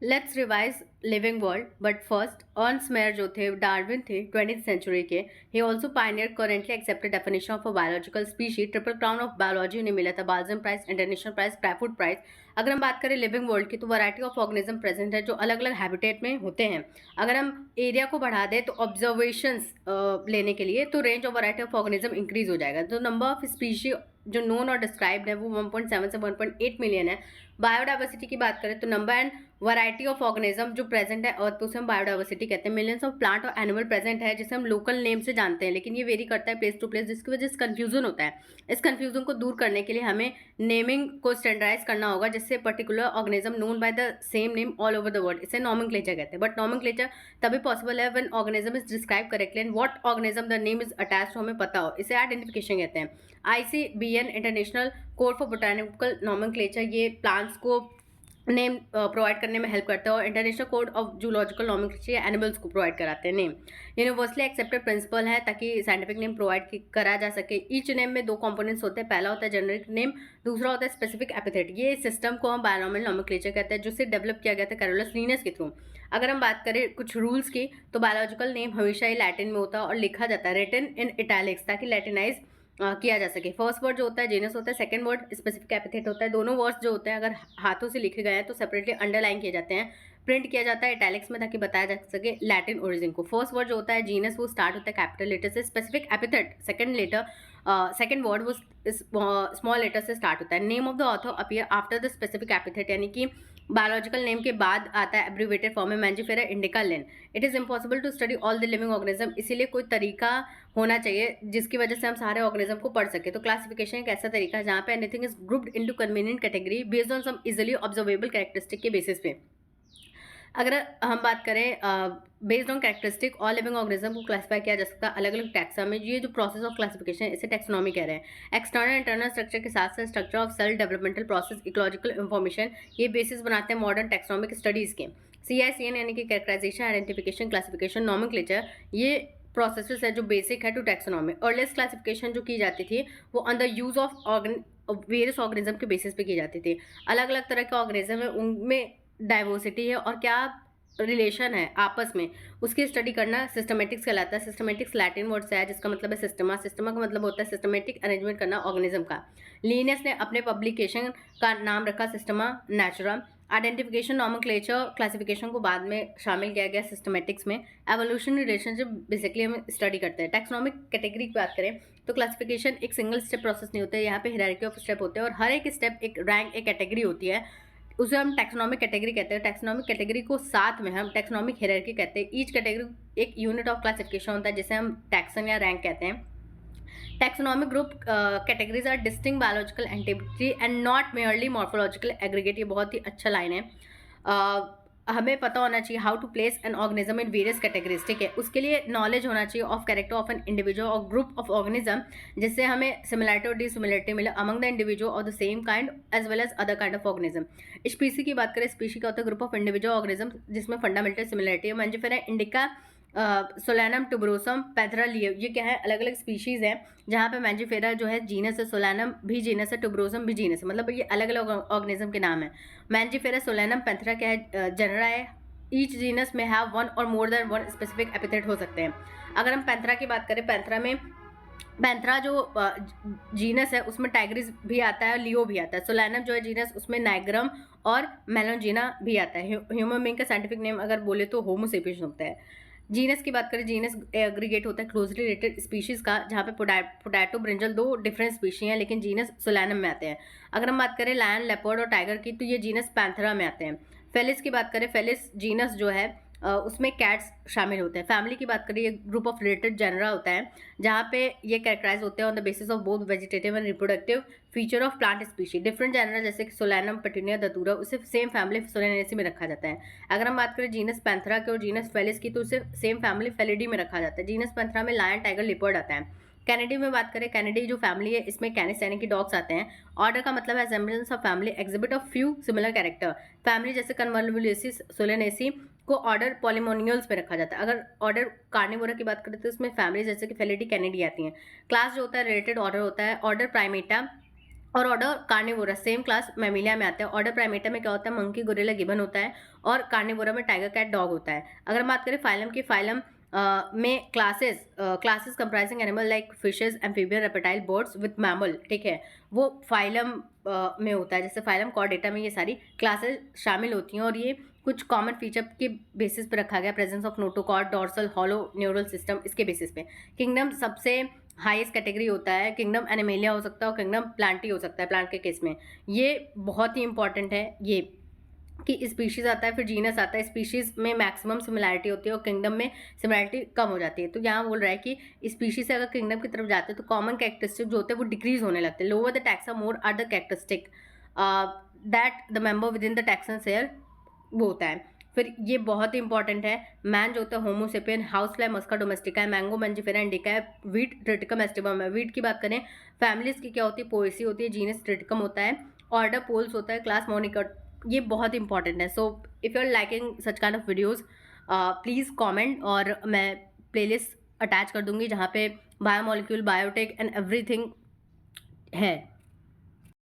Let's revise living world but first Ernst Mayr जो थे Darwin थे 20th सेंचुरी के. He also Pioneer currently accepted definition of a biological species. Triple crown of biology उन्हें मिला था. बाल्जम prize, international prize, क्राफूड prize. अगर हम बात करें लिविंग वर्ल्ड की तो वैरायटी ऑफ ऑर्गेनिज्म प्रेजेंट है जो अलग अलग हैबिटेट में होते हैं. अगर हम एरिया को बढ़ा दें तो ऑब्जर्वेशंस लेने के लिए तो range of variety of organism increase हो जाएगा. तो नंबर ऑफ स्पीशी जो नोन और डिस्क्राइब्ड है वो 1.7 से 1.8 मिलियन है. बायोडाइवर्सिटी की बात करें तो number and variety of organism जो प्रेजेंट है अर्थ पे उसे हम बायोडाइवर्सिटी कहते हैं. मिलियंस ऑफ प्लांट और एनिमल प्रेजेंट है जिसे हम लोकल नेम से जानते हैं, लेकिन ये वेरी करता है प्लेस टू प्लेस जिसकी वजह से कंफ्यूजन होता है. इस कंफ्यूजन को दूर करने के लिए हमें नेमिंग को स्टैंडर्डाइज करना होगा जिससे particular organism known by the same name all over the world. इसे नॉमेनक्लेचर कहते हैं. बट नॉमेनक्लेचर तभी पॉसिबल है when organism is describe correctly and what organism the name is attached हमें पता हो. इसे आइडेंटिफिकेशन कहते हैं. ICBN international code for botanical nomenclature ये प्लांट्स को नेम प्रोवाइड करने में हेल्प करता है और international code of zoological nomenclature animals को प्रोवाइड कराते हैं नेम. यूनिवर्सली एक्सेप्टेड प्रिंसिपल है ताकि साइंटिफिक नेम प्रोवाइड करा जा सके. ईच नेम में दो कंपोनेंट्स होते हैं. पहला होता है जेनरिक नेम, दूसरा होता है स्पेसिफिक एपिथेट. ये सिस्टम को हम बायनॉमिनल नॉमेनक्लेचर कहते हैं जिसे डेवलप किया गया था कैरोलस लिनस के थ्रू. अगर हम बात करें कुछ रूल्स की तो बायोलॉजिकल नेम हमेशा ही लैटिन में होता है और लिखा जाता है रिटन इन इटैलिक्स ताकि लैटिनाइज किया जा सके. फर्स्ट वर्ड जो होता है जेनस होता है, सेकंड वर्ड स्पेसिफिक एपिथेट होता है. दोनों वर्ड्स जो होते हैं अगर हाथों से लिखे गए हैं तो सेपरेटली अंडरलाइन किए जाते हैं, प्रिंट किया जाता है इटैलिक्स में ताकि बताया जा सके लैटिन ओरिजिन को. फर्स्ट वर्ड जो होता है जीनस वो स्टार्ट होता है कैपिटल लेटर से. स्पेसिफिक एपिथेट सेकंड वर्ड वो स्मॉल लेटर से स्टार्ट होता है. Name of the author appear after the specific epithet यानी कि बायोलॉजिकल नेम के बाद आता है एब्रीवेटेड फॉर्म में Mangifera indica Linn. It is impossible to study all the living organism. इसीलिए कोई तरीका होना चाहिए जिसकी वजह से हम सारे ऑर्गेनिज्म को पढ़ सके. तो क्लासिफिकेशन एक ऐसा तरीका है जहाँ पे anything is grouped into convenient category based on some easily observable characteristic के बेसिस पे. अगर हम बात करें बेस्ड ऑन कैरेक्टरिस्टिक और लिविंग ऑर्गेनिज्म को क्लासिफाई किया जा सकता है अलग अलग टैक्सा में. ये जो प्रोसेस ऑफ क्लासिफिकेशन है इसे टैक्सोनॉमी कह रहे हैं. एक्सटर्नल इंटरनल स्ट्रक्चर के साथ साथ structure of cell developmental process ecological information ये बेसिस बनाते हैं मॉडर्न टैक्सोनॉमिक स्टडीज़ के. CICN यानी कि कैरेक्टराइजेशन, आइडेंटिफिकेशन, क्लासिफिकेशन, नॉमेनक्लेचर ये प्रोसेसेस है जो बेसिक है टू टैक्सोनॉमी. अर्लीस्ट क्लासिफिकेशन जो की जाती थी वो on the use of various organism के बेसिस पे की जाती थी. अलग अलग तरह के ऑर्गेनिज्म है उनमें डाइवर्सिटी है और क्या रिलेशन है आपस में उसकी स्टडी करना सिस्टमेटिक्स कहलाता है. सिस्टमेटिक्स लैटिन वर्ड से है जिसका मतलब है सिस्टमा. सिस्टमा का मतलब होता है सिस्टमेटिक अरेंजमेंट करना ऑर्गेनिज्म का. लिनियस ने अपने पब्लिकेशन का नाम रखा Systema Natura. Identification nomenclature classification को बाद में शामिल किया गया सिस्टमेटिक्स में. एवोल्यूशनरी रिलेशनशिप बेसिकली हम स्टडी करते हैं. टैक्सोनॉमिक कैटेगरी की बात करें तो क्लासिफिकेशन एक सिंगल स्टेप प्रोसेस नहीं होता है. यहाँ पे हायरार्की ऑफ स्टेप होते हैं और हर एक स्टेप एक रैंक एक कैटेगरी होती है. उसे हम टैक्सोनॉमिक कैटेगरी कहते हैं. टैक्सोनॉमिक कैटेगरी को साथ में हम टैक्सोनॉमिक हायरार्की कहते हैं. ईच कैटेगरी एक यूनिट ऑफ क्लासिफिकेशन होता है जिसे हम टैक्सन या रैंक कहते हैं. Taxonomic group categories are distinct biological entity and not merely morphological aggregate. ये बहुत ही अच्छा लाइन है. हमें पता होना चाहिए how to place an organism in various categories. ठीक है, उसके लिए नॉलेज होना चाहिए of character of an individual और ग्रुप ऑफ ऑर्गेनिज्म जिससे हमें सिमिलरिटी और डिसिमिलरिटी मिले among the individual of the same kind as well as other kind of organism. Species की बात करें, स्पीसी का होता है ग्रुप ऑफ इंडिविजुअल ऑर्गेनिज्म जिसमें फंडामेंटल सिमिलरिटी है. मैंजिफेरा इंडिका, सोलैनम, टुबरोसम, पैथरा लियो ये क्या है अलग अलग स्पीशीज़ हैं जहाँ पे मैंजिफेरा जो है जीनस है, सोलैनम भी जीनस है, टुबरोसम भी जीनस है. मतलब ये अलग अलग ऑर्गेनिज्म के नाम है. मैंजिफेरा, सोलैनम, पैथरा क्या है जनरा है. ईच जीनस में हैव वन और more than one specific epithet हो सकते हैं. अगर हम पैंथरा की बात करें, पैंथरा जो जीनस है उसमें टाइग्रिस भी आता है, लियो भी आता है. सोलैनम जो है जीनस उसमें नाइग्रम और मेलोंजिना भी आता है. ह्यूमन बीइंग का साइंटिफिक नेम अगर बोले तो होमो सेपियंस होता है. जीनस की बात करें, जीनस एग्रीगेट होता है क्लोजली रिलेटेड स्पीशीज़ का जहाँ पे पोटैटो, ब्रिंजल दो डिफरेंट स्पीशी हैं लेकिन जीनस सोलैनम में आते हैं. अगर हम बात करें लायन, लेपर्ड और टाइगर की तो ये जीनस पैंथरा में आते हैं. फेलिस की बात करें, फेलिस जीनस जो है उसमें कैट्स शामिल होते हैं. फैमिली की बात करें, ये ग्रुप ऑफ रिलेटेड जेनरा होता है जहाँ पे ये कैरेक्टराइज होते हैं on the basis of both vegetative and reproductive feature of plant species. Different genera जैसे कि सोलैनम, पेटूनिया, धतूरा उसे सेम फैमिली सोलेनेसी में रखा जाता है. अगर हम बात करें जीनस पैंथरा की और जीनस फेलिस की तो उसे सेम फैमिली फेलिडी में रखा जाता है. जीनस पैंथरा में लायन, टाइगर, लिपर्ड आता है. कैनेडी में बात करें, कैनेडी जो फैमिली है इसमें कैनिस यानी कि डॉग्स आते हैं. ऑर्डर का मतलब है assemblance of family, exhibit of few similar character. Family जैसे कन्वोल्वुलेसिस, सोलेनेसी को ऑर्डर पॉलीमोनियल्स में रखा जाता है. अगर ऑर्डर कार्निवोरा की बात करें तो इसमें फैमिली जैसे कि फेलिडी, कैनेडी आती हैं. क्लास जो होता है रिलेटेड ऑर्डर होता है. ऑर्डर प्राइमेटा और order Carnivora same class Mammalia में आता है। ऑर्डर प्राइमेटा में क्या होता है, मंकी, गोरिल्ला, गिबन होता है, और कार्निवोरा में टाइगर, कैट, डॉग होता है। अगर हम बात करें फाइलम की, फाइलम में classes comprising animal like fishes, amphibian, reptile, birds with mammal, ठीक है, वो फाइलम में होता है। जैसे फाइलम कॉर्डेटा में ये सारी क्लासेस शामिल होती हैं, और ये कुछ कॉमन फीचर के बेसिस पे रखा गया, presence of notochord, dorsal hollow neural system, इसके बेसिस पे। किंगडम सबसे हाईएस्ट कैटेगरी होता है, किंगडम एनिमेलिया हो सकता है और किंगडम प्लांटी हो सकता है प्लांट के केस में। ये बहुत ही इंपॉर्टेंट है ये कि स्पीशीज आता है, फिर जीनस आता है। स्पीशीज में मैक्सिमम सिमिलैरिटी होती है और किंगडम में सिमिलैरिटी कम हो जाती है। तो यहाँ बोल रहा है कि स्पीशीज से अगर किंगडम की तरफ जाते हैं तो कॉमन कैरेक्टरिस्टिक जो होते हैं वो डिक्रीज होने लगते हैं। Lower the taxa more are the characteristic that the member within the taxon share, वो होता है। फिर ये बहुत ही इंपॉर्टेंट है, मैन जो होता है होमोसेपियन, हाउस फ्लाई मस्का डोमेस्टिका है, मैंगो मंजिफेरा इंडिका है, वीट ट्रिटिकम एस्टिवम है। वीट की बात करें, फैमिलीज की क्या होती है, पोएसी होती है, जीनस ट्रिटिकम होता है, ऑर्डर पोल्स होता है, क्लास मोनिकट, ये बहुत इंपॉर्टेंट है। So if you are liking such kind of videos please comment, और मैं प्लेलिस्ट अटैच कर दूंगी जहाँ पे बायोमोलिक्यूल, बायोटेक एंड एवरीथिंग है।